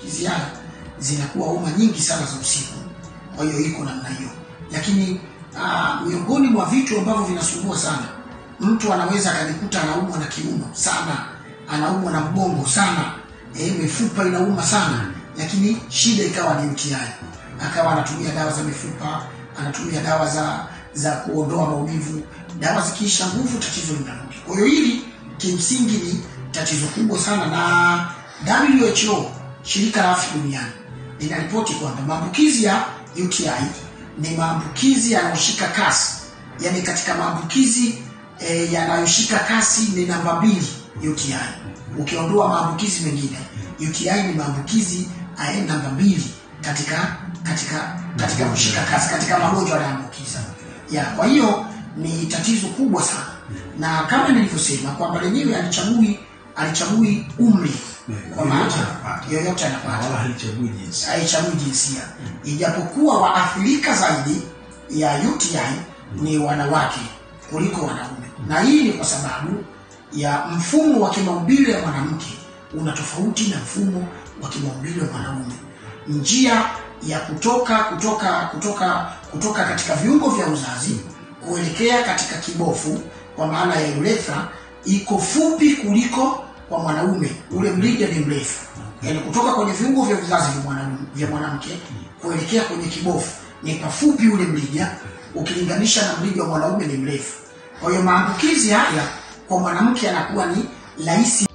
maambukizi haya zinakuwa homa nyingi sana za usiku. Kwa hiyo iko namna hiyo. Lakini miongoni mwa vitu ambavyo vinasumbua sana, mtu anaweza akajikuta anaumwa na kiuno sana, anaumwa na mgongo sana, mifupa inauma sana, lakini shida ikawa ni UTI. Akawa anatumia dawa za mifupa, anatumia dawa za kuondoa maumivu, dawa zikiisha nguvu tatizo linarudi. Kwa hiyo hili kimsingi ni tatizo kubwa sana, na WHO, shirika la afya duniani, linaripoti kwamba maambukizi ya UTI ni maambukizi yanayoshika kasi. Yaani katika maambukizi yanayoshika kasi ni namba 2 UTI. Ukiondoa maambukizi mengine, UTI ni maambukizi namba 2 katika kushika kasi katika magonjwa yanayoambukiza. Kwa hiyo ni tatizo kubwa sana. Na kama nilivyosema kwamba lenyewe alichagui umri, kwa maana yoyote anapata, wala haichagui jinsia. Ijapokuwa waathirika zaidi ya UTI ni wanawake kuliko wanaume. Na hii ni kwa sababu ya mfumo wa kimaumbile ya mwanamke una tofauti na mfumo wa kimaumbile wa mwanaume. Njia ya kutoka katika viungo vya uzazi kuelekea katika kibofu, kwa maana ya urethra, iko fupi kuliko kwa mwanaume. Ule mrija ni mrefu. Yaani kutoka kwenye viungo vya uzazi vya mwanamke kuelekea kwenye kibofu ni pafupi ule mrija, ukilinganisha na mrija wa mwanaume ni mrefu. Kwa hiyo maambukizi haya kwa mwanamke yanakuwa ni rahisi.